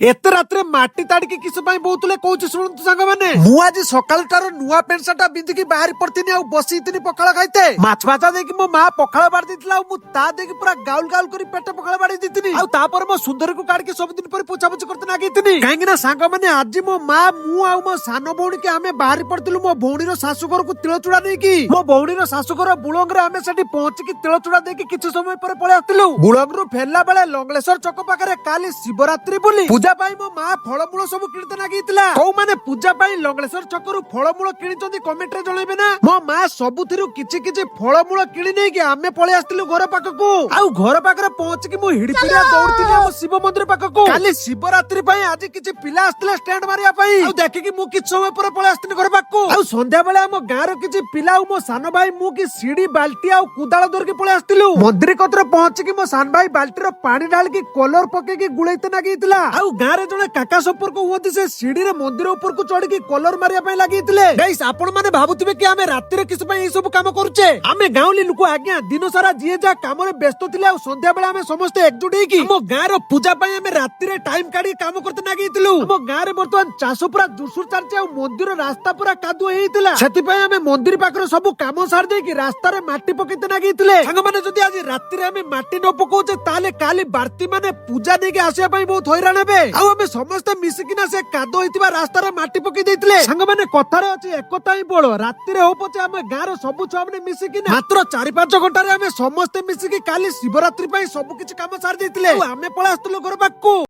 एते रात्रे माटी ताड़िकी किस ପାଇଁ ବହୁଥିଲେ କହୁଛି ଶୁଣନ୍ତୁ ସାଙ୍ଗମାନେ। ମୁଁ ଆଜି ସକାଳଟାର ନୂଆ ପେଣ୍ଟ ସାର୍ଟ ପିନ୍ଧିକି ବାହାରି ପଡିଥିନି ଆଉ ବସିଥିନି ପଖାଳ ଖାଇତେ। ମାଛ ଭାତ ଦେଇକି ମୋ ମା ପଖାଳ ବାଢି ଦେଇଥିଲା ଆଉ ମୁଁ ତା ଦେଇକି ପୁରା ଗାଉଲ ଗାଉଲ କରି ପେଟ ପଖାଳ ବାଢି ଦେଇଥିନି। ଆଉ ତାପରେ ମୋ ସୁନ୍ଦରୀକୁ କାଢିକି ସବୁଦିନ ପରେ ପୋଛାପୋଛି କରିତେ ନାଗିଥିନି। କାହିଁକି ନା ସାଙ୍ଗମାନେ ଆଜି ମୋ ମା ମୁଁ ଆଉ ମୋ ସାନ ଭଉଣୀକି ଆମେ ବାହାରି ପଡିଥିଲୁ ମୋ ଭଉଣୀର ଶାଶୁଘରକୁ ତିଳଚୁଡା ନେଇକି। ମୋ ଭଉଣୀର ଶାଶୁଘର ବୁଳଙ୍ଗରେ ଆମେ ସେଠି ପହଞ୍ଚିକି ତିଳଚୁଡା ଦେଇକି କିଛି ସମୟ ପରେ ପଳେଇ ଆସିଥିଲୁ। ବୁଳଙ୍ଗରୁ ଫେରିଲା ବେଳେ ଲଙ୍ଗଳେଶ୍ୱର ଛକ ପାଖରେ କାଲି ଶିବରାତ୍ରି ବୋଲି ପୂଜା ପାଇଁ ମୋ ମା ଫଳମୂଳ ସବୁ କିଣିତେ ନାଗିଥିଲା। କୋଉମାନେ ପୂଜା ପାଇଁ ଲଙ୍ଗଳେଶ୍ୱର ଛକରୁ ଫଳମୂଳ କିଣିଛନ୍ତି କମେଣ୍ଟରେ ଜଣେଇବେ ନା। ମୋ ମା ସବୁଥିରୁ କିଛି କିଛି ଫଳମୂଳ କିଣି ନେଇକି ଆମେ ପଳେଇ ଆସିଥିଲୁ ଘର ପାଖକୁ। ଆଉ ଘର ପାଖରେ ପହଞ୍ଚିକି ମୁଁ ହିଡିପିଡିଆ ଦୌଡିଥିଲି ଆମ ଶିବ ମନ୍ଦିର ପାଖକୁ। କାଲି ଶିବରାତ୍ରି ପାଇଁ ଆଜି କିଛି ପିଲା ଆସିଥିଲେ ଷ୍ଟାଣ୍ଡ ମାରିବା ପାଇଁ। ଆଉ ଦେଖିକି ମୁଁ କିଛି ସମୟ ପରେ ପଳେଇ ଆସିଥିଲି ଘର ପାଖକୁ। ଆଉ ସନ୍ଧ୍ୟା ବେଳେ ଆମ ଗାଁର କିଛି ପିଲା ଆଉ ମୋ ସାନ ଭାଇ ମୁଁ କି ସିଡି ବାଲ୍ଟି ଆଉ କୁଦାଳ ଧରିକି ପଳେଇ ଆସିଥିଲୁ। ମନ୍ଦିର କତିରେ ପହଞ୍ଚିକି ମୋ ସାନ ଭାଇ ବାଲ୍ଟିର ପାଣି ଢାଳିକି କଲର ପକେଇକି ଗୁଳେଇତେ ନାଗିଥିଲା। ଆଉ ଗାଁରେ ଜଣେ କାକା ସମ୍ପର୍କ ହୁଅନ୍ତି ସେ ସିଡିରେ ମନ୍ଦିର ଉପରକୁ ଚଢିକି କଲର ମାରିବା ପାଇଁ ଲାଗିଥିଲେ। ଗାଇସ୍ ଆପଣ ମାନେ ଭାବୁଥିବେ କି ଆମେ ରାତିରେ କିଛି ପାଇଁ ଏଇ ସବୁ କାମ କରୁଛେ। ଆମେ ଗାଉଁଲି ଲୋକ ଆଜ୍ଞା ଦିନ ସାରା ଯିଏ ଯାହା କାମରେ ବ୍ୟସ୍ତ ଥିଲେ ଆଉ ସନ୍ଧ୍ୟା ବେଳେ ଆମେ ସମସ୍ତେ ଏକଜୁଟ ହେଇକି ଆମ ଗାଁର ପୂଜା ପାଇଁ ଆମେ ରାତିରେ ଟାଇମ କାଢିକି କାମ କରତେ ନାଗିଥିଲୁ। ଆମ ଗାଁରେ ବର୍ତ୍ତମାନ ଚାଷ ପୁରା ଜୋରସୋର ଚାଲିଛି ଆଉ ମନ୍ଦିର ରାସ୍ତା ପୁରା କାଦୁଅ ହେଇଥିଲା। ସେଥିପାଇଁ ଆମେ ମନ୍ଦିର ପାଖରେ ସବୁ କାମ ସାରି ଦେଇକି ରାସ୍ତାରେ ମାଟି ପକେଇତେ ନାଗିଥିଲେ। ସାଙ୍ଗମାନେ ଯଦି ଆଜି ରାତିରେ ଆମେ ମାଟି ନ ପକଉଛେ ତାହେଲେ କାଲି ବାର୍ତ୍ତି ମାନେ ପୂଜା ନେଇକି ଆସିବା ପାଇଁ ବହୁତ ହଇରାଣ ହେବେ। ଆଉ ଆମେ ସମସ୍ତେ ମିଶିକିନା ସେ କାଦୁଅ ହେଇଥିବା ରାସ୍ତାରେ ମାଟି ପକେଇ ଦେଇଥିଲେ। ସାଙ୍ଗମାନେ କଥାରେ ଅଛି ଏକତା ହିଁ ବଳ। ରାତିରେ ହଉ ପଛେ ଆମେ ଗାଁର ସବୁ ଛୁଆମାନେ ମିଶିକିନା ମାତ୍ର 4-5 ଘଣ୍ଟାରେ ଆମେ ସମସ୍ତେ ମିଶିକି କାଲି ଶିବରାତ୍ରି ପାଇଁ ସବୁ କିଛି କାମ ସାରି ଦେଇଥିଲେ। ଆଉ ଆମେ ପଳେଇ ଆସିଥିଲୁ ଘର ପାଖକୁ।